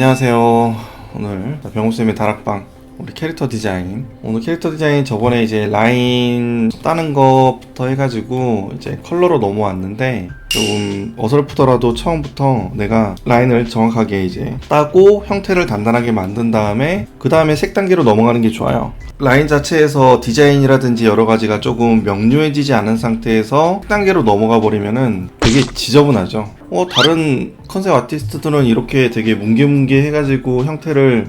안녕하세요. 오늘 병호쌤의 다락방 우리 캐릭터 디자인, 오늘 캐릭터 디자인 저번에 이제 라인 따는 것부터 해가지고 이제 컬러로 넘어왔는데 조금 어설프더라도 처음부터 내가 라인을 정확하게 이제 따고 형태를 단단하게 만든 다음에 그 다음에 색 단계로 넘어가는 게 좋아요. 라인 자체에서 디자인이라든지 여러 가지가 조금 명료해지지 않은 상태에서 색 단계로 넘어가 버리면은 되게 지저분하죠. 다른 컨셉 아티스트들은 이렇게 되게 뭉게뭉게 해가지고 형태를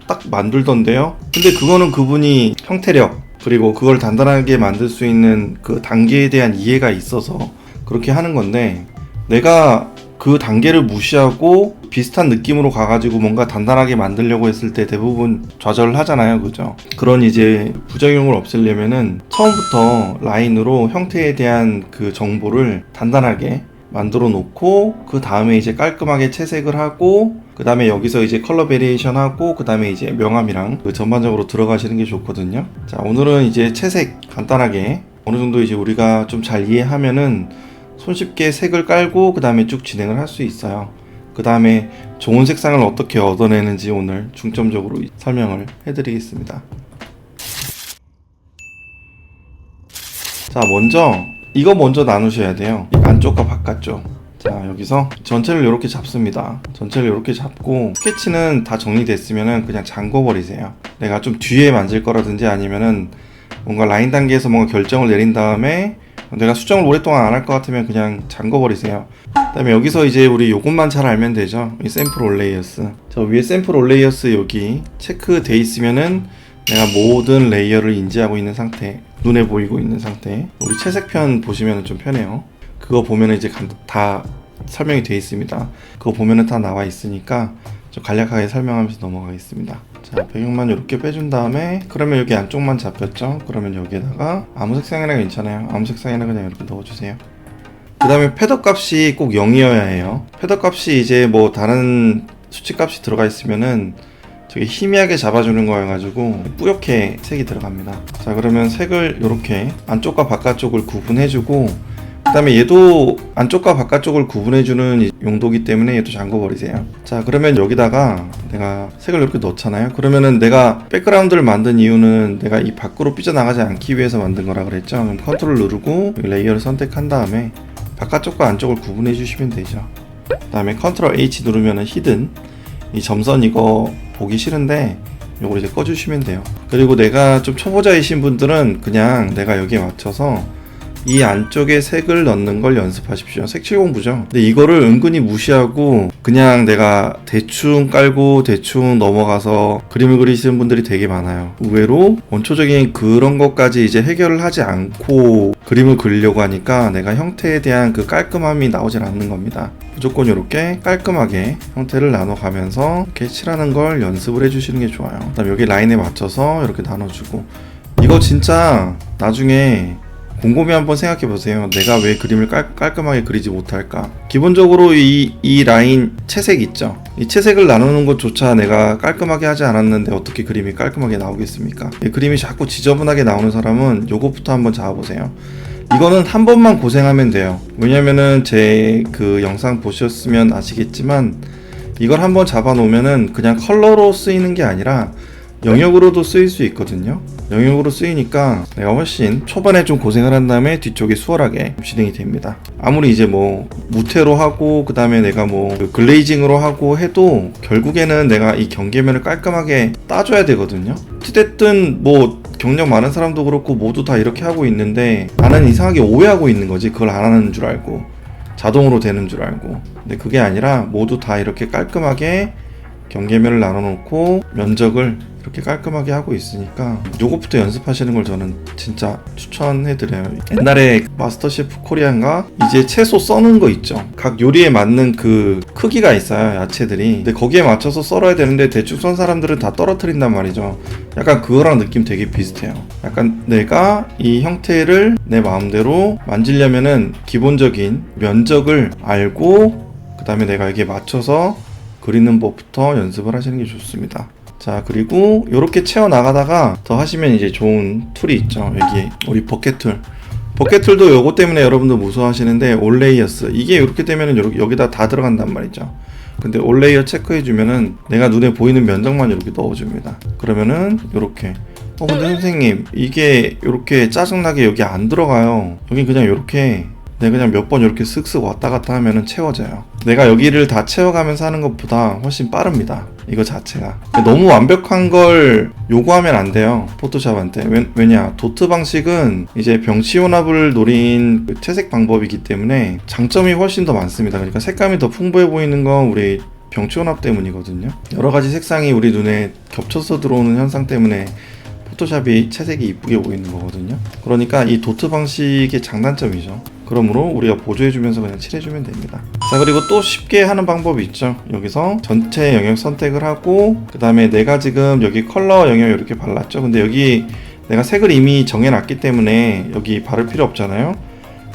딱 만들던데요. 근데 그거는 그분이 형태력 그리고 그걸 단단하게 만들 수 있는 그 단계에 대한 이해가 있어서 그렇게 하는 건데, 내가 그 단계를 무시하고 비슷한 느낌으로 가가지고 뭔가 단단하게 만들려고 했을 때 대부분 좌절을 하잖아요, 그죠? 그런 이제 부작용을 없애려면은 처음부터 라인으로 형태에 대한 그 정보를 단단하게 만들어 놓고 그 다음에 이제 깔끔하게 채색을 하고 그 다음에 여기서 이제 컬러 베리에이션 하고 그 다음에 이제 명암이랑 그 전반적으로 들어가시는 게 좋거든요. 자, 오늘은 이제 채색 간단하게 어느 정도 이제 우리가 좀 잘 이해하면은 손쉽게 색을 깔고 그 다음에 쭉 진행을 할 수 있어요. 그 다음에 좋은 색상을 어떻게 얻어내는지 오늘 중점적으로 설명을 해드리겠습니다. 자, 이거 먼저 나누셔야 돼요. 안쪽과 바깥쪽. 자, 여기서 전체를 이렇게 잡습니다. 전체를 이렇게 잡고 스케치는 다 정리됐으면은 그냥 잠궈버리세요. 내가 좀 뒤에 만질 거라든지 아니면은 뭔가 라인 단계에서 뭔가 결정을 내린 다음에 내가 수정을 오랫동안 안 할 것 같으면 그냥 잠궈버리세요. 그 다음에 여기서 이제 우리 요것만 잘 알면 되죠. 이 샘플 올 레이어스. 저 위에 샘플 올 레이어스 여기 체크돼 있으면은 내가 모든 레이어를 인지하고 있는 상태, 눈에 보이고 있는 상태. 우리 채색편 보시면 좀 편해요. 그거 보면 이제 다 설명이 되어 있습니다. 그거 보면은 다 나와 있으니까 좀 간략하게 설명하면서 넘어가겠습니다. 자, 배경만 이렇게 빼준 다음에 그러면 여기 안쪽만 잡혔죠? 그러면 여기에다가 아무 색상이나 괜찮아요. 아무 색상이나 그냥 이렇게 넣어주세요. 그 다음에 패더 값이 꼭 0이어야 해요. 패더 값이 이제 뭐 다른 수치 값이 들어가 있으면은 되게 희미하게 잡아주는 거여가지고 뿌옇게 색이 들어갑니다. 자, 그러면 색을 이렇게 안쪽과 바깥쪽을 구분해주고 그 다음에 얘도 안쪽과 바깥쪽을 구분해주는 용도기 때문에 얘도 잠궈버리세요. 자, 그러면 여기다가 내가 색을 이렇게 넣잖아요. 그러면은 내가 백그라운드를 만든 이유는 내가 이 밖으로 삐져나가지 않기 위해서 만든 거라 그랬죠. 그럼 컨트롤 누르고 레이어를 선택한 다음에 바깥쪽과 안쪽을 구분해 주시면 되죠. 그 다음에 컨트롤 H 누르면은 히든, 이 점선 이거 보기 싫은데 요걸 이제 꺼주시면 돼요. 그리고 내가 좀 초보자이신 분들은 그냥 내가 여기에 맞춰서 이 안쪽에 색을 넣는 걸 연습하십시오. 색칠 공부죠. 근데 이거를 은근히 무시하고 그냥 내가 대충 깔고 대충 넘어가서 그림을 그리시는 분들이 되게 많아요. 의외로 원초적인 그런 것까지 이제 해결을 하지 않고 그림을 그리려고 하니까 내가 형태에 대한 그 깔끔함이 나오질 않는 겁니다. 무조건 이렇게 깔끔하게 형태를 나눠가면서 이렇게 칠하는 걸 연습을 해주시는 게 좋아요. 그 다음 여기 라인에 맞춰서 이렇게 나눠주고, 이거 진짜 나중에 곰곰이 한번 생각해 보세요. 내가 왜 그림을 깔끔하게 그리지 못할까? 기본적으로 이 라인 채색 있죠? 이 채색을 나누는 것조차 내가 깔끔하게 하지 않았는데 어떻게 그림이 깔끔하게 나오겠습니까? 이 그림이 자꾸 지저분하게 나오는 사람은 요것부터 한번 잡아보세요. 이거는 한 번만 고생하면 돼요. 왜냐면은 제 그 영상 보셨으면 아시겠지만 이걸 한번 잡아 놓으면은 그냥 컬러로 쓰이는 게 아니라 영역으로도 쓰일 수 있거든요. 영역으로 쓰이니까 내가 훨씬 초반에 좀 고생을 한 다음에 뒤쪽이 수월하게 진행이 됩니다. 아무리 이제 뭐 무태로 하고 그 다음에 내가 뭐 글레이징으로 하고 해도 결국에는 내가 이 경계면을 깔끔하게 따줘야 되거든요. 어찌됐든 뭐 경력 많은 사람도 그렇고 모두 다 이렇게 하고 있는데 나는 이상하게 오해하고 있는 거지. 그걸 안 하는 줄 알고 자동으로 되는 줄 알고. 근데 그게 아니라 모두 다 이렇게 깔끔하게 경계면을 나눠 놓고 면적을 이렇게 깔끔하게 하고 있으니까 요것부터 연습하시는 걸 저는 진짜 추천해드려요. 옛날에 마스터 셰프 코리안가 이제 채소 써는 거 있죠. 각 요리에 맞는 그 크기가 있어요, 야채들이. 근데 거기에 맞춰서 썰어야 되는데 대충 썬 사람들은 다 떨어뜨린단 말이죠. 약간 그거랑 느낌 되게 비슷해요. 약간 내가 이 형태를 내 마음대로 만지려면은 기본적인 면적을 알고 그 다음에 내가 여기에 맞춰서 그리는 법부터 연습을 하시는 게 좋습니다. 자, 그리고 이렇게 채워 나가다가 더 하시면 이제 좋은 툴이 있죠. 여기 우리 버켓 툴. 버켓 툴도 요거 때문에 여러분들 무서워하시는데 올 레이어스, 이게 이렇게 되면 여기다 다 들어간단 말이죠. 근데 올 레이어 체크해주면은 내가 눈에 보이는 면적만 이렇게 넣어줍니다. 그러면은 이렇게 근데 선생님 이게 이렇게 짜증나게 여기 안 들어가요. 여기 그냥 이렇게 내가 그냥 몇 번 이렇게 쓱쓱 왔다 갔다 하면은 채워져요. 내가 여기를 다 채워가면서 하는 것보다 훨씬 빠릅니다. 이거 자체가. 너무 완벽한 걸 요구하면 안 돼요. 포토샵한테. 왜냐? 도트 방식은 이제 병치혼합을 노린 그 채색 방법이기 때문에 장점이 훨씬 더 많습니다. 그러니까 색감이 더 풍부해 보이는 건 우리 병치혼합 때문이거든요. 여러 가지 색상이 우리 눈에 겹쳐서 들어오는 현상 때문에 포토샵이 채색이 이쁘게 보이는 거거든요. 그러니까 이 도트 방식의 장단점이죠. 그러므로 우리가 보조해주면서 그냥 칠해주면 됩니다. 자, 그리고 또 쉽게 하는 방법이 있죠. 여기서 전체 영역 선택을 하고 그 다음에 내가 지금 여기 컬러 영역 이렇게 발랐죠. 근데 여기 내가 색을 이미 정해놨기 때문에 여기 바를 필요 없잖아요.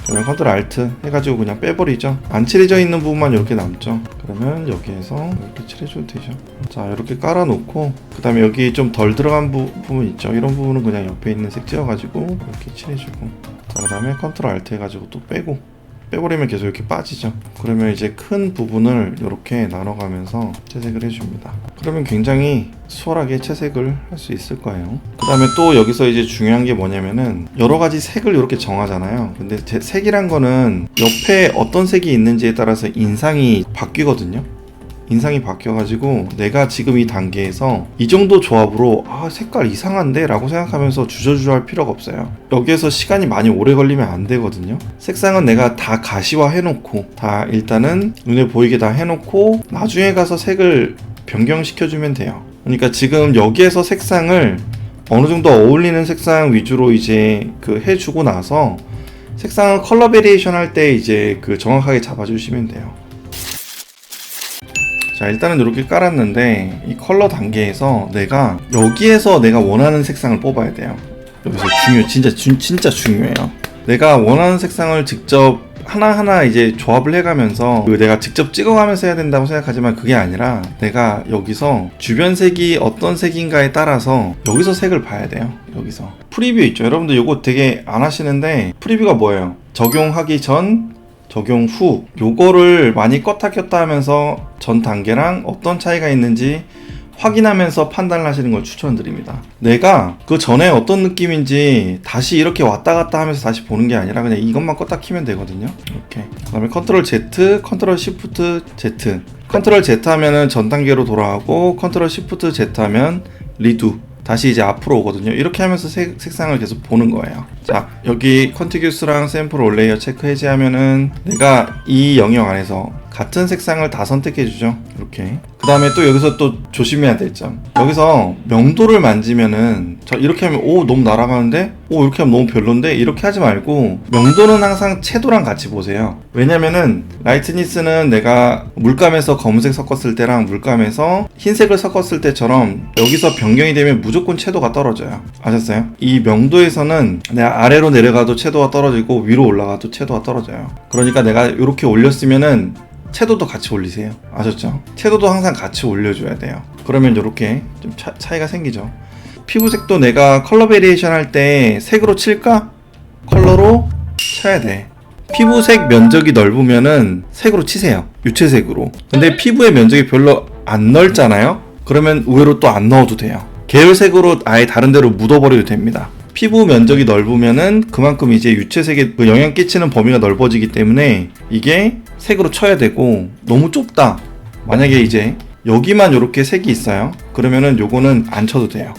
그러면 컨트롤 알트 해가지고 그냥 빼버리죠. 안 칠해져 있는 부분만 이렇게 남죠. 그러면 여기에서 이렇게 칠해줘도 되죠. 자, 이렇게 깔아놓고 그 다음에 여기 좀 덜 들어간 부분 있죠. 이런 부분은 그냥 옆에 있는 색 찍어가지고 이렇게 칠해주고, 자, 그 다음에 컨트롤 알트 해가지고 또 빼버리면 계속 이렇게 빠지죠. 그러면 이제 큰 부분을 이렇게 나눠가면서 채색을 해줍니다. 그러면 굉장히 수월하게 채색을 할 수 있을 거예요. 그 다음에 또 여기서 이제 중요한 게 뭐냐면은 여러 가지 색을 이렇게 정하잖아요. 근데 색이란 거는 옆에 어떤 색이 있는지에 따라서 인상이 바뀌거든요. 인상이 바뀌어가지고 내가 지금 이 단계에서 이 정도 조합으로 색깔 이상한데? 라고 생각하면서 주저주저 할 필요가 없어요. 여기에서 시간이 많이 오래 걸리면 안 되거든요. 색상은 내가 다 가시화 해놓고 다 일단은 눈에 보이게 다 해놓고 나중에 가서 색을 변경시켜주면 돼요. 그러니까 지금 여기에서 색상을 어느 정도 어울리는 색상 위주로 이제 그 해주고 나서 색상을 컬러 베리에이션 할 때 이제 그 정확하게 잡아주시면 돼요. 자, 일단은 이렇게 깔았는데 이 컬러 단계에서 여기에서 내가 원하는 색상을 뽑아야 돼요. 여기서 진짜 중요해요. 내가 원하는 색상을 직접 하나하나 이제 조합을 해가면서 내가 직접 찍어가면서 해야 된다고 생각하지만 그게 아니라 내가 여기서 주변 색이 어떤 색인가에 따라서 여기서 색을 봐야 돼요. 여기서 프리뷰 있죠. 여러분들 이거 되게 안 하시는데 프리뷰가 뭐예요? 적용하기 전, 적용 후, 요거를 많이 껐다 켰다 하면서 전 단계랑 어떤 차이가 있는지 확인하면서 판단을 하시는 걸 추천드립니다. 내가 그 전에 어떤 느낌인지 다시 이렇게 왔다 갔다 하면서 다시 보는 게 아니라 그냥 이것만 껐다 키면 되거든요. 이렇게. 그 다음에 컨트롤 Z, 컨트롤 시프트 Z. 컨트롤 Z 하면은 전 단계로 돌아가고 컨트롤 시프트 Z 하면 리두. 다시 이제 앞으로 오거든요. 이렇게 하면서 색상을 계속 보는 거예요. 자, 여기 컨티규스랑 샘플 올 레이어 체크 해제하면은 내가 이 영역 안에서 같은 색상을 다 선택해주죠. 이렇게. 그 다음에 또 여기서 또 조심해야 될 점. 여기서 명도를 만지면은 이렇게 하면 너무 날아가는데? 이렇게 하면 너무 별론데? 이렇게 하지 말고 명도는 항상 채도랑 같이 보세요. 왜냐면은 라이트니스는 내가 물감에서 검은색 섞었을 때랑 물감에서 흰색을 섞었을 때처럼 여기서 변경이 되면 무조건 채도가 떨어져요. 아셨어요? 이 명도에서는 내가 아래로 내려가도 채도가 떨어지고 위로 올라가도 채도가 떨어져요. 그러니까 내가 이렇게 올렸으면은 채도도 같이 올리세요. 아셨죠? 채도도 항상 같이 올려줘야 돼요. 그러면 이렇게 좀 차이가 생기죠. 피부색도 내가 컬러 베리에이션 할 때 색으로 칠까? 컬러로 쳐야 돼. 피부색 면적이 넓으면은 색으로 치세요. 유채색으로. 근데 피부의 면적이 별로 안 넓잖아요? 그러면 의외로 또 안 넣어도 돼요. 계열색으로 아예 다른 데로 묻어버려도 됩니다. 피부 면적이 넓으면은 그만큼 이제 유채색에 영향 끼치는 범위가 넓어지기 때문에 이게 색으로 쳐야 되고, 너무 좁다. 만약에 이제 여기만 이렇게 색이 있어요. 그러면은 요거는 안 쳐도 돼요.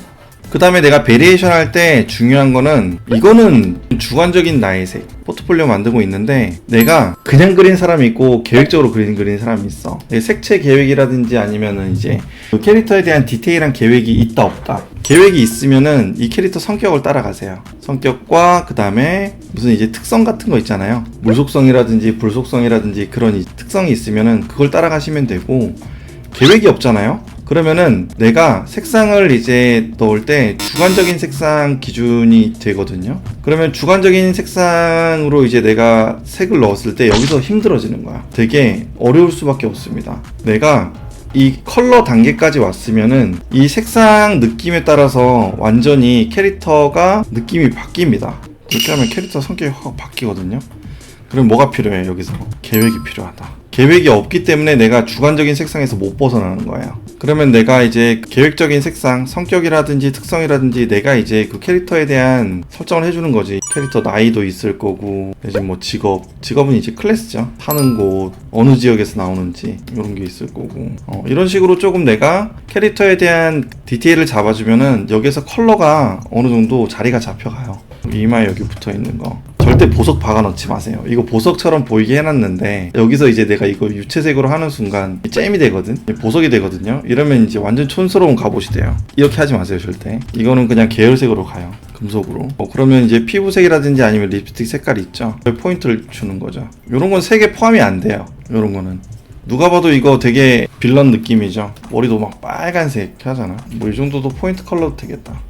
그 다음에 내가 베리에이션 할 때 중요한 거는, 이거는 주관적인 나의 색. 포트폴리오 만들고 있는데 내가 그냥 그린 사람이 있고 계획적으로 그리는 사람이 있어. 색채 계획이라든지 아니면은 이제 그 캐릭터에 대한 디테일한 계획이 있다 없다. 계획이 있으면은 이 캐릭터 성격을 따라가세요. 성격과 그 다음에 무슨 이제 특성 같은 거 있잖아요. 물속성이라든지 불속성이라든지 그런 특성이 있으면은 그걸 따라가시면 되고, 계획이 없잖아요. 그러면은 내가 색상을 이제 넣을 때 주관적인 색상 기준이 되거든요. 그러면 주관적인 색상으로 이제 내가 색을 넣었을 때 여기서 힘들어지는 거야. 되게 어려울 수밖에 없습니다. 내가 이 컬러 단계까지 왔으면은 이 색상 느낌에 따라서 완전히 캐릭터가 느낌이 바뀝니다. 이렇게 하면 캐릭터 성격이 확 바뀌거든요. 그럼 뭐가 필요해? 여기서 계획이 필요하다. 계획이 없기 때문에 내가 주관적인 색상에서 못 벗어나는 거예요. 그러면 내가 이제 계획적인 색상, 성격이라든지 특성이라든지 내가 이제 그 캐릭터에 대한 설정을 해주는 거지. 캐릭터 나이도 있을 거고, 이제 뭐 직업은 이제 클래스죠. 사는 곳, 어느 지역에서 나오는지 이런 게 있을 거고, 이런 식으로 조금 내가 캐릭터에 대한 디테일을 잡아주면은 여기서 컬러가 어느 정도 자리가 잡혀가요. 이마에 여기 붙어 있는 거 절대 보석 박아 넣지 마세요. 이거 보석처럼 보이게 해놨는데 여기서 이제 내가 이거 유채색으로 하는 순간 잼이 되거든, 보석이 되거든요. 이러면 이제 완전 촌스러운 갑옷이 돼요. 이렇게 하지 마세요 절대. 이거는 그냥 계열색으로 가요, 금속으로. 그러면 이제 피부색이라든지 아니면 립스틱 색깔이 있죠, 포인트를 주는 거죠. 요런 건 색에 포함이 안 돼요. 요런 거는 누가 봐도 이거 되게 빌런 느낌이죠. 머리도 막 빨간색 하잖아. 뭐 이 정도도 포인트 컬러도 되겠다.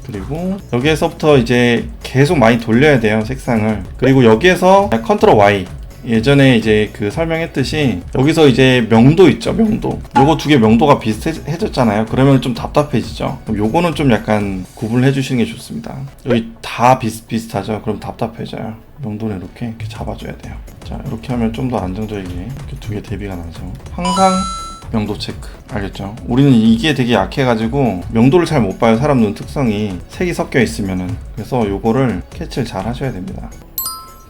그리고 여기에서부터 이제 계속 많이 돌려야 돼요, 색상을. 그리고 여기에서 컨트롤 Y, 예전에 이제 그 설명했듯이 여기서 이제 명도 있죠, 명도. 요거 두 개 명도가 비슷해졌잖아요. 그러면 좀 답답해지죠. 그럼 요거는 좀 약간 구분을 해주시는 게 좋습니다. 여기 다 비슷비슷하죠. 그럼 답답해져요. 명도는 이렇게 잡아줘야 돼요. 자, 이렇게 하면 좀 더 안정적이게 이렇게 두 개 대비가 나죠. 항상 명도 체크, 알겠죠? 우리는 이게 되게 약해가지고 명도를 잘 못 봐요, 사람 눈 특성이. 색이 섞여 있으면은. 그래서 요거를 캐치를 잘 하셔야 됩니다.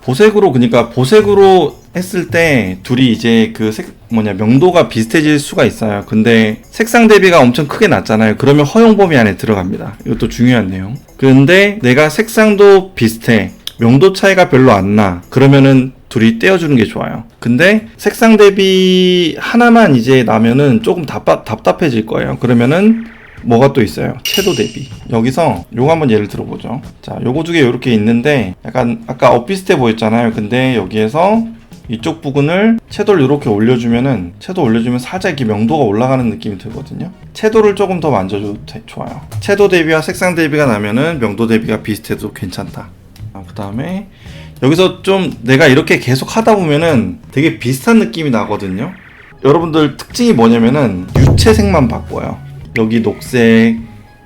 보색으로, 그러니까 보색으로 했을 때 둘이 이제 그 명도가 비슷해질 수가 있어요. 근데 색상 대비가 엄청 크게 낮잖아요. 그러면 허용 범위 안에 들어갑니다. 이것도 중요한 내용. 그런데 내가 색상도 비슷해, 명도 차이가 별로 안 나, 그러면은 둘이 떼어주는 게 좋아요. 근데 색상 대비 하나만 이제 나면은 조금 답답해질 거예요. 그러면은 뭐가 또 있어요? 섀도우 대비. 여기서 요거 한번 예를 들어보죠. 자, 요거 두 개 요렇게 있는데 약간 아까 엇비슷해 보였잖아요. 근데 여기에서 이쪽 부분을 섀도우를 이렇게 올려주면 살짝 이렇게 명도가 올라가는 느낌이 들거든요. 섀도우를 조금 더 만져줘도 좋아요. 섀도우 대비와 색상 대비가 나면은 명도 대비가 비슷해도 괜찮다. 그 다음에 여기서 좀 내가 이렇게 계속 하다 보면은 되게 비슷한 느낌이 나거든요. 여러분들 특징이 뭐냐면은 유채색만 바꿔요. 여기 녹색,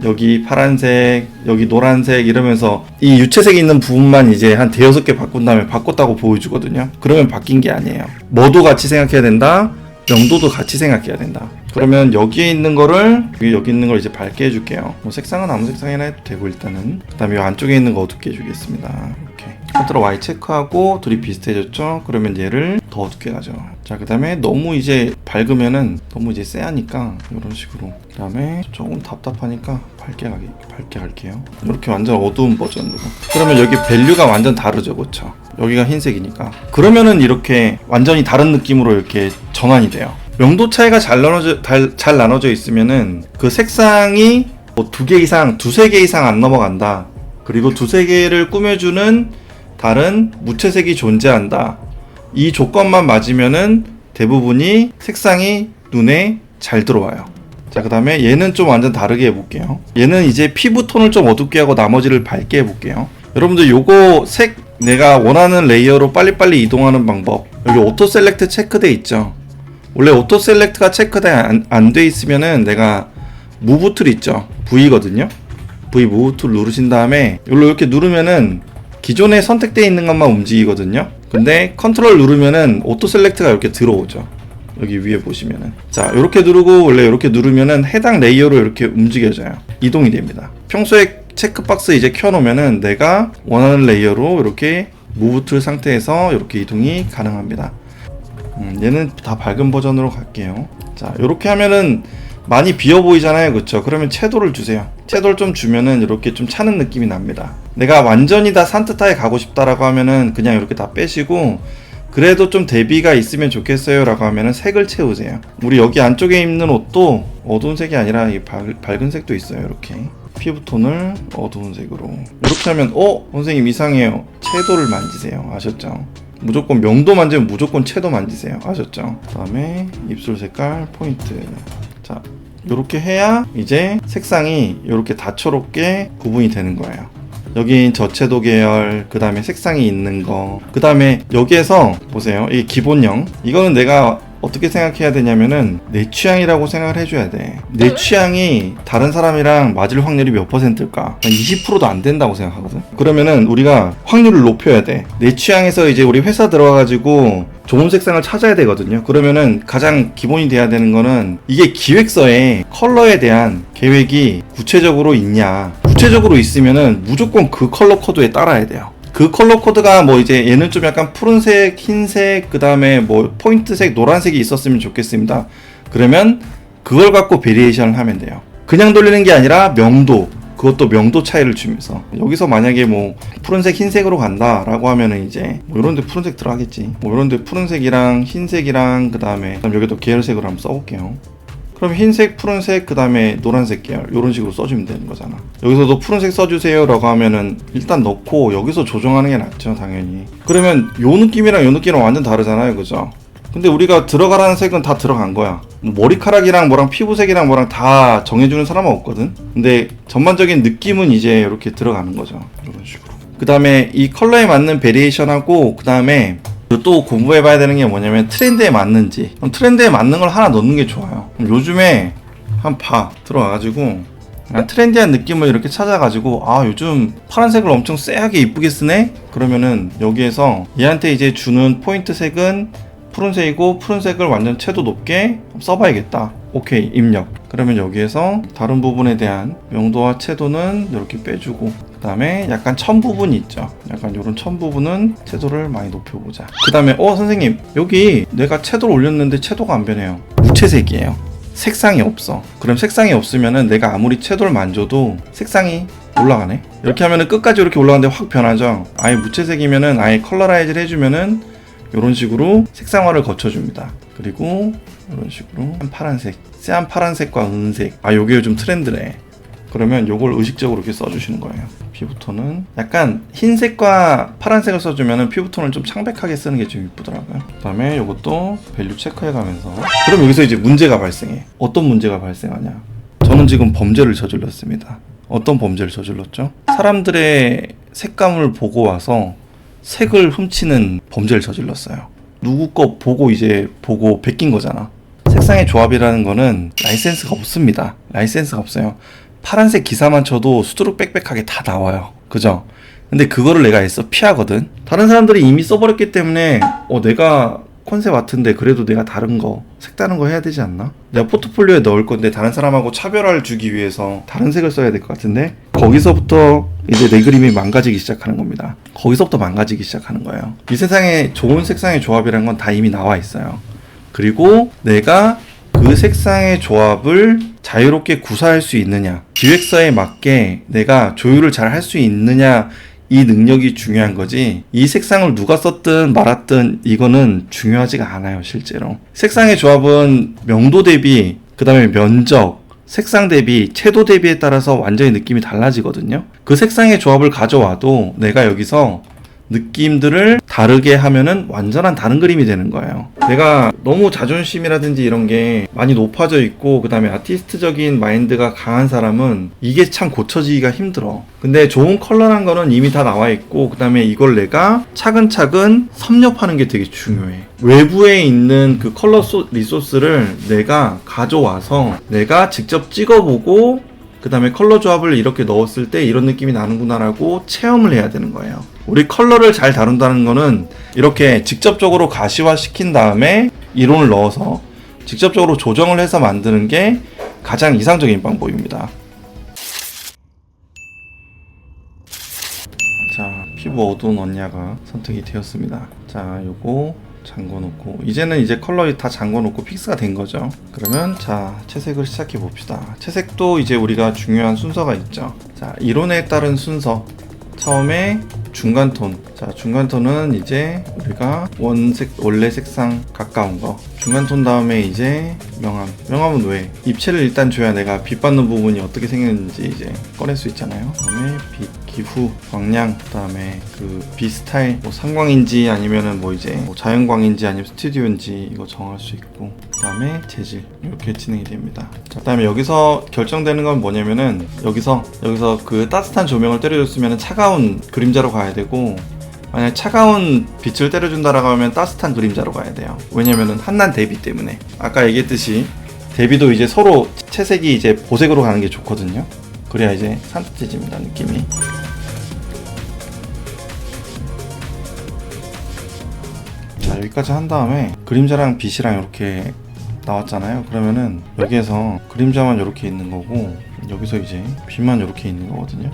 여기 파란색, 여기 노란색 이러면서 이 유채색이 있는 부분만 이제 한 대여섯 개 바꾼 다음에 바꿨다고 보여주거든요. 그러면 바뀐 게 아니에요. 뭐도 같이 생각해야 된다, 명도도 같이 생각해야 된다. 그러면 여기에 있는 거를 여기 있는 걸 이제 밝게 해줄게요. 뭐 색상은 아무 색상이나 해도 되고, 일단은. 그 다음에 이 안쪽에 있는 거 어둡게 해주겠습니다. 이렇게 컨트롤 Y 체크하고 둘이 비슷해졌죠? 그러면 얘를 더 어둡게 가죠. 자, 그 다음에 너무 이제 밝으면은 너무 이제 쎄하니까 이런 식으로. 그 다음에 조금 답답하니까 밝게 갈게요. 이렇게 완전 어두운 버전으로. 그러면 여기 밸류가 완전 다르죠, 그쵸? 여기가 흰색이니까. 그러면은 이렇게 완전히 다른 느낌으로 이렇게 전환이 돼요. 명도 차이가 잘 나눠져 있으면은 그 색상이 뭐 두세 개 이상 안 넘어간다. 그리고 두세 개를 꾸며주는 다른 무채색이 존재한다. 이 조건만 맞으면은 대부분이 색상이 눈에 잘 들어와요. 자, 그 다음에 얘는 좀 완전 다르게 해볼게요. 얘는 이제 피부톤을 좀 어둡게 하고 나머지를 밝게 해볼게요. 여러분들 요거 색 내가 원하는 레이어로 빨리빨리 이동하는 방법, 여기 오토 셀렉트 체크돼 있죠. 원래 오토 셀렉트가 체크돼 안 돼 있으면은 내가 무브 툴 있죠, V거든요. V 무브 툴 누르신 다음에 이렇게 누르면은 기존에 선택되어 있는 것만 움직이거든요. 근데 컨트롤 누르면은 오토 셀렉트가 이렇게 들어오죠. 여기 위에 보시면은. 자, 이렇게 누르고 원래 이렇게 누르면은 해당 레이어로 이렇게 움직여져요. 이동이 됩니다. 평소에 체크박스 이제 켜놓으면은 내가 원하는 레이어로 이렇게 무브 툴 상태에서 이렇게 이동이 가능합니다. 얘는 다 밝은 버전으로 갈게요. 자, 이렇게 하면은 많이 비어 보이잖아요, 그쵸? 그러면 채도를 주세요. 채도를 좀 주면은 이렇게 좀 차는 느낌이 납니다. 내가 완전히 다 산뜻하게 가고 싶다라고 하면은 그냥 이렇게 다 빼시고, 그래도 좀 대비가 있으면 좋겠어요 라고 하면은 색을 채우세요. 우리 여기 안쪽에 입는 옷도 어두운 색이 아니라 이 밝은 색도 있어요. 이렇게 피부톤을 어두운 색으로 이렇게 하면 선생님 이상해요. 채도를 만지세요. 아셨죠? 무조건 명도 만지면 무조건 채도 만지세요. 아셨죠? 그 다음에 입술 색깔 포인트. 자, 이렇게 해야 이제 색상이 이렇게 다초롭게 구분이 되는 거예요. 여긴 저채도 계열, 그 다음에 색상이 있는 거, 그 다음에 여기에서 보세요. 이게 기본형. 이거는 내가 어떻게 생각해야 되냐면은 내 취향이라고 생각을 해줘야 돼. 내 취향이 다른 사람이랑 맞을 확률이 몇 %일까? 한 20%도 안 된다고 생각하거든. 그러면은 우리가 확률을 높여야 돼. 내 취향에서 이제 우리 회사 들어가가지고 좋은 색상을 찾아야 되거든요. 그러면은 가장 기본이 돼야 되는 거는 이게 기획서에 컬러에 대한 계획이 구체적으로 있냐. 구체적으로 있으면은 무조건 그 컬러 코드에 따라야 돼요. 그 컬러 코드가 뭐 이제 얘는 좀 약간 푸른색, 흰색, 그 다음에 뭐 포인트색, 노란색이 있었으면 좋겠습니다. 그러면 그걸 갖고 베리에이션을 하면 돼요. 그냥 돌리는 게 아니라 명도, 그것도 명도 차이를 주면서 여기서 만약에 뭐 푸른색, 흰색으로 간다라고 하면은 이제 뭐 이런데 푸른색 들어가겠지. 뭐 이런데 푸른색이랑 흰색이랑 그 다음에 여기도 계열색으로 한번 써볼게요. 그럼 흰색, 푸른색, 그 다음에 노란색 계열 이런 식으로 써주면 되는 거잖아. 여기서도 푸른색 써주세요 라고 하면은 일단 넣고 여기서 조정하는 게 낫죠, 당연히. 그러면 요 느낌이랑 요 느낌이랑 완전 다르잖아요, 그죠? 근데 우리가 들어가라는 색은 다 들어간 거야. 머리카락이랑 뭐랑 피부색이랑 뭐랑 다 정해주는 사람은 없거든. 근데 전반적인 느낌은 이제 이렇게 들어가는 거죠, 이런 식으로. 그 다음에 이 컬러에 맞는 베리에이션하고 그 다음에 또 공부해봐야 되는 게 뭐냐면 트렌드에 맞는지. 그럼 트렌드에 맞는 걸 하나 넣는 게 좋아요. 그럼 요즘에 들어와가지고 트렌디한 느낌을 이렇게 찾아가지고 아 요즘 파란색을 엄청 쎄하게 이쁘게 쓰네? 그러면은 여기에서 얘한테 이제 주는 포인트 색은 푸른색이고 푸른색을 완전 채도 높게 써봐야겠다. 오케이, 입력. 그러면 여기에서 다른 부분에 대한 명도와 채도는 이렇게 빼주고 그 다음에 약간 천 부분이 있죠. 약간 요런 천 부분은 채도를 많이 높여보자. 그 다음에 선생님 여기 내가 채도를 올렸는데 채도가 안 변해요. 무채색이에요. 색상이 없어. 그럼 색상이 없으면은 내가 아무리 채도를 만져도 색상이 올라가네. 이렇게 하면은 끝까지 이렇게 올라가는데 확 변하죠. 아예 무채색이면은 아예 컬러라이즈를 해주면은 이런 식으로 색상화를 거쳐줍니다. 그리고 이런 식으로 파란색, 쎄한 파란색과 은색. 아 요게 요즘 트렌드네. 그러면 요걸 의식적으로 이렇게 써주시는 거예요. 피부톤은 약간 흰색과 파란색을 써주면 피부톤을 좀 창백하게 쓰는 게 좀 이쁘더라고요. 그 다음에 요것도 밸류 체크해가면서 그럼 여기서 이제 문제가 발생해. 어떤 문제가 발생하냐. 저는 지금 범죄를 저질렀습니다. 어떤 범죄를 저질렀죠? 사람들의 색감을 보고 와서 색을 훔치는 범죄를 저질렀어요. 누구 거 보고 베낀 거잖아. 색상의 조합이라는 거는 라이센스가 없습니다. 라이센스가 없어요. 파란색 기사만 쳐도 수두룩 빽빽하게 다 나와요. 그죠? 근데 그거를 내가 애써 피하거든. 다른 사람들이 이미 써버렸기 때문에 내가 컨셉 아트인데 그래도 내가 색다른 거 해야 되지 않나? 내가 포트폴리오에 넣을 건데 다른 사람하고 차별화를 주기 위해서 다른 색을 써야 될 것 같은데 거기서부터 이제 내 그림이 망가지기 시작하는 겁니다. 거기서부터 망가지기 시작하는 거예요. 이 세상에 좋은 색상의 조합이라는 건 다 이미 나와 있어요. 그리고 내가 그 색상의 조합을 자유롭게 구사할 수 있느냐, 기획서에 맞게 내가 조율을 잘 할 수 있느냐, 이 능력이 중요한 거지. 이 색상을 누가 썼든 말았든 이거는 중요하지가 않아요, 실제로. 색상의 조합은 명도 대비, 그 다음에 면적, 색상 대비, 채도 대비에 따라서 완전히 느낌이 달라지거든요. 그 색상의 조합을 가져와도 내가 여기서 느낌들을 다르게 하면은 완전한 다른 그림이 되는 거예요. 내가 너무 자존심이라든지 이런 게 많이 높아져 있고 그 다음에 아티스트적인 마인드가 강한 사람은 이게 참 고쳐지기가 힘들어. 근데 좋은 컬러란 거는 이미 다 나와 있고 그 다음에 이걸 내가 차근차근 섭렵하는 게 되게 중요해. 외부에 있는 그 컬러 리소스를 내가 가져와서 내가 직접 찍어보고 그 다음에 컬러 조합을 이렇게 넣었을 때 이런 느낌이 나는구나 라고 체험을 해야 되는 거예요. 우리 컬러를 잘 다룬다는 거는 이렇게 직접적으로 가시화 시킨 다음에 이론을 넣어서 직접적으로 조정을 해서 만드는 게 가장 이상적인 방법입니다. 자, 피부 어두운 언니가 선택이 되었습니다. 자, 요거 잠궈놓고 이제는 컬러 다 잠궈놓고 픽스가 된 거죠. 그러면 자, 채색을 시작해 봅시다. 채색도 이제 우리가 중요한 순서가 있죠. 자, 이론에 따른 순서. 처음에 중간톤. 자, 중간톤은 이제 우리가 원래 색상 가까운 거. 중간톤 다음에 이제 명암. 명암은 왜? 입체를 일단 줘야 내가 빛 받는 부분이 어떻게 생겼는지 이제 꺼낼 수 있잖아요. 그다음에 빛, 기후, 광량, 그다음에 그 빛 스타일, 뭐 상광인지 아니면은 뭐 이제 뭐 자연광인지 아니면 스튜디오인지 이거 정할 수 있고. 그다음에 재질 이렇게 진행이 됩니다. 자, 그다음에 여기서 결정되는 건 뭐냐면은 여기서 그 따뜻한 조명을 때려줬으면 차가운 그림자로 가야 되고 만약 차가운 빛을 때려준다라고 하면 따뜻한 그림자로 가야 돼요. 왜냐면은 한난 대비 때문에. 아까 얘기했듯이 대비도 이제 서로 채색이 이제 보색으로 가는 게 좋거든요. 그래야 이제 산뜻해집니다, 느낌이. 자, 여기까지 한 다음에 그림자랑 빛이랑 이렇게 나왔잖아요. 그러면은 여기에서 그림자만 이렇게 있는 거고 여기서 이제 빛만 이렇게 있는 거거든요.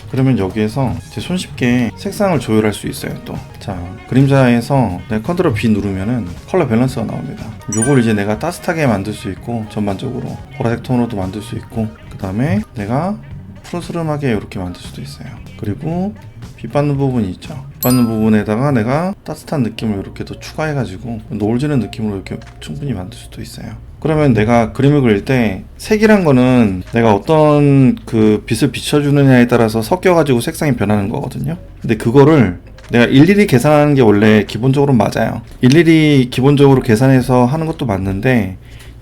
그러면 여기에서 이제 손쉽게 색상을 조율할 수 있어요. 또 자, 그림자에서 내가 컨트롤 B 누르면은 컬러 밸런스가 나옵니다. 요걸 이제 내가 따뜻하게 만들 수 있고 전반적으로 보라색 톤으로도 만들 수 있고, 그 다음에 내가 푸르스름하게 이렇게 만들 수도 있어요. 그리고 빛 받는 부분이 있죠. 빛 받는 부분에다가 내가 따뜻한 느낌을 이렇게 더 추가해가지고 노을 지는 느낌으로 이렇게 충분히 만들 수도 있어요. 그러면 내가 그림을 그릴 때 색이란 거는 내가 어떤 그 빛을 비춰주느냐에 따라서 섞여가지고 색상이 변하는 거거든요. 근데 그거를 내가 일일이 계산하는 게 원래 기본적으로 맞아요. 일일이 기본적으로 계산해서 하는 것도 맞는데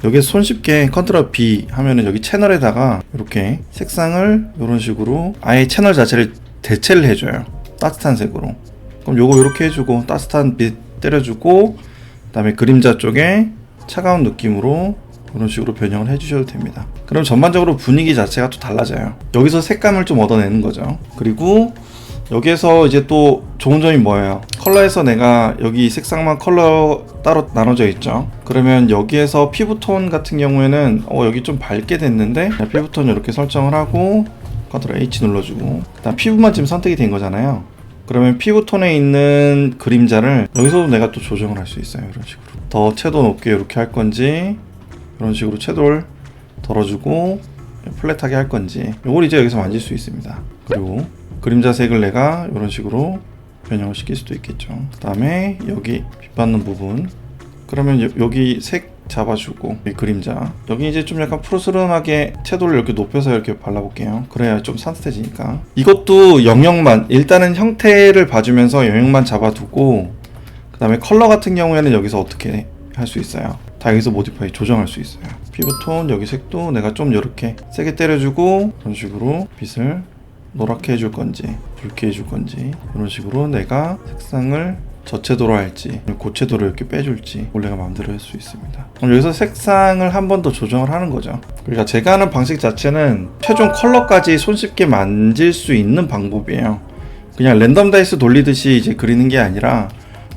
여기서 손쉽게 컨트롤 B 하면은 여기 채널에다가 이렇게 색상을 이런 식으로 아예 채널 자체를 대체를 해줘요. 따뜻한 색으로. 그럼 요거 이렇게 해주고 따뜻한 빛 때려주고, 그 다음에 그림자 쪽에 차가운 느낌으로 이런 식으로 변형을 해주셔도 됩니다. 그럼 전반적으로 분위기 자체가 또 달라져요. 여기서 색감을 좀 얻어내는 거죠. 그리고 여기에서 이제 또 좋은 점이 뭐예요? 컬러에서 내가 여기 색상만 컬러 따로 나눠져 있죠. 그러면 여기에서 피부톤 같은 경우에는 여기 좀 밝게 됐는데 피부톤 이렇게 설정을 하고 컨트롤 H 눌러주고, 그다음 피부만 지금 선택이 된 거잖아요. 그러면 피부톤에 있는 그림자를 여기서도 내가 또 조정을 할 수 있어요. 이런 식으로 더 채도 높게 이렇게 할 건지, 이런 식으로 채도를 덜어주고 플랫하게 할 건지, 이걸 이제 여기서 만질 수 있습니다. 그리고 그림자 색을 내가 이런 식으로 변형을 시킬 수도 있겠죠. 그 다음에 여기 빛 받는 부분, 그러면 여기 색 잡아주고, 이 그림자 여기 이제 좀 약간 푸르스름하게 채도를 이렇게 높여서 이렇게 발라볼게요. 그래야 좀 산뜻해지니까. 이것도 영역만, 일단은 형태를 봐주면서 영역만 잡아두고, 그 다음에 컬러 같은 경우에는 여기서 어떻게 할 수 있어요? 다 여기서 모디파이 조정할 수 있어요. 피부톤 여기 색도 내가 좀 이렇게 세게 때려주고, 이런 식으로 빛을 노랗게 해줄 건지 붉게 해줄 건지, 이런 식으로 내가 색상을 저채도로 할지 고채도로 이렇게 빼줄지 원래가 마음대로 할 수 있습니다. 그럼 여기서 색상을 한 번 더 조정을 하는 거죠. 그러니까 제가 하는 방식 자체는 최종 컬러까지 손쉽게 만질 수 있는 방법이에요. 그냥 랜덤 다이스 돌리듯이 이제 그리는 게 아니라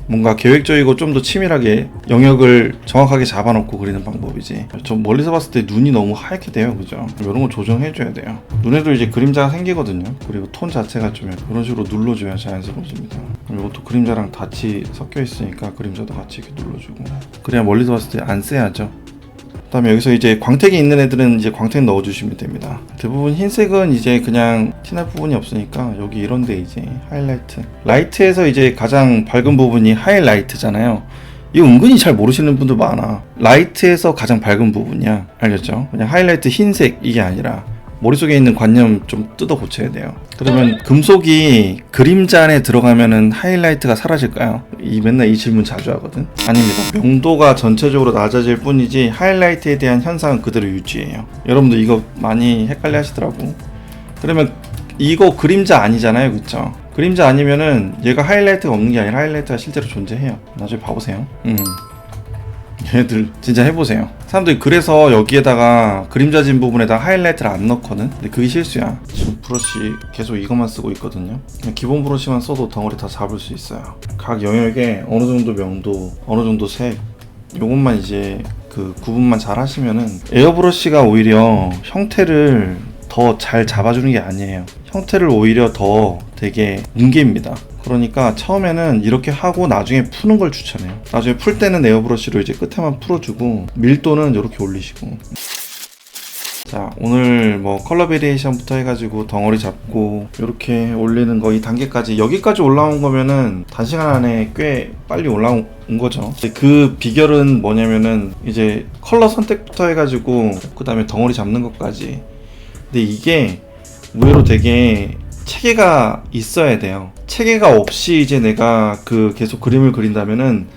뭔가 계획적이고 좀 더 치밀하게 영역을 정확하게 잡아놓고 그리는 방법이지. 좀 멀리서 봤을 때 눈이 너무 하얗게 돼요, 그죠? 이런 거 조정해줘야 돼요. 눈에도 이제 그림자가 생기거든요. 그리고 톤 자체가 좀 이런 식으로 눌러줘야 자연스러워집니다. 이것도 그림자랑 같이 섞여 있으니까 그림자도 같이 이렇게 눌러주고, 그래야 멀리서 봤을 때 안 쎄하죠. 그 다음에 여기서 이제 광택이 있는 애들은 이제 광택 넣어주시면 됩니다. 대부분 흰색은 이제 그냥 티날 부분이 없으니까 여기 이런데 이제 하이라이트, 라이트에서 이제 가장 밝은 부분이 하이라이트잖아요. 이거 은근히 잘 모르시는 분들 많아. 라이트에서 가장 밝은 부분이야. 알겠죠? 그냥 하이라이트 흰색 이게 아니라 머릿속에 있는 관념 좀 뜯어 고쳐야 돼요. 그러면 금속이 그림자 안에 들어가면은 하이라이트가 사라질까요? 맨날 이 질문 자주 하거든. 아닙니다. 명도가 전체적으로 낮아질 뿐이지 하이라이트에 대한 현상은 그대로 유지해요. 여러분들 이거 많이 헷갈려 하시더라고. 그러면 이거 그림자 아니잖아요, 그쵸? 그림자 아니면은 얘가 하이라이트가 없는 게 아니라 하이라이트가 실제로 존재해요. 나중에 봐보세요. 얘들 진짜 해보세요. 사람들이 그래서 여기에다가 그림자진 부분에다 하이라이트를 안 넣거든. 근데 그게 실수야. 지금 브러쉬 계속 이것만 쓰고 있거든요. 그냥 기본 브러쉬만 써도 덩어리 다 잡을 수 있어요. 각 영역에 어느 정도 명도, 어느 정도 색, 요것만 이제 그 구분만 잘 하시면은, 에어브러쉬가 오히려 형태를 더 잘 잡아주는 게 아니에요. 형태를 오히려 더 되게 뭉개입니다. 그러니까 처음에는 이렇게 하고 나중에 푸는 걸 추천해요. 나중에 풀 때는 에어브러쉬로 이제 끝에만 풀어주고 밀도는 이렇게 올리시고. 자, 오늘 뭐 컬러 베리에이션부터 해가지고 덩어리 잡고 이렇게 올리는 거 이 단계까지, 여기까지 올라온 거면은 단시간 안에 꽤 빨리 올라온 거죠. 그 비결은 뭐냐면은 이제 컬러 선택부터 해가지고 그 다음에 덩어리 잡는 것까지. 근데 이게 의외로 되게 체계가 있어야 돼요. 체계가 없이 이제 내가 계속 그림을 그린다면은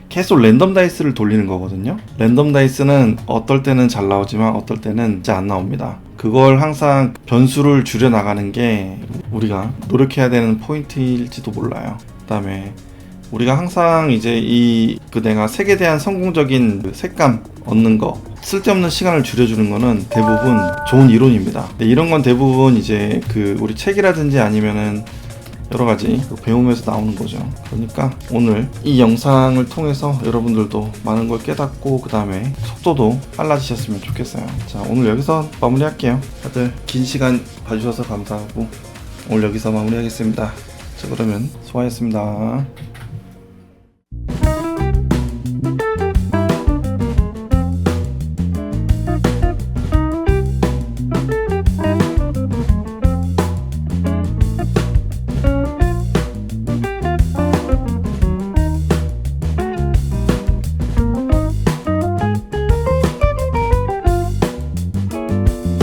계속 랜덤 다이스를 돌리는 거거든요. 랜덤 다이스는 어떨 때는 잘 나오지만 어떨 때는 진짜 안 나옵니다. 그걸 항상 변수를 줄여 나가는 게 우리가 노력해야 되는 포인트일지도 몰라요. 그다음에 우리가 항상 이제 이 내가 색에 대한 성공적인 그 색감 얻는 거, 쓸데없는 시간을 줄여주는 거는 대부분 좋은 이론입니다. 근데 이런 건 대부분 이제 우리 책이라든지 아니면은 여러 가지 배움에서 나오는 거죠. 그러니까 오늘 이 영상을 통해서 여러분들도 많은 걸 깨닫고 그 다음에 속도도 빨라지셨으면 좋겠어요. 자, 오늘 여기서 마무리할게요. 다들 긴 시간 봐주셔서 감사하고 오늘 여기서 마무리하겠습니다. 자, 그러면 수고하셨습니다.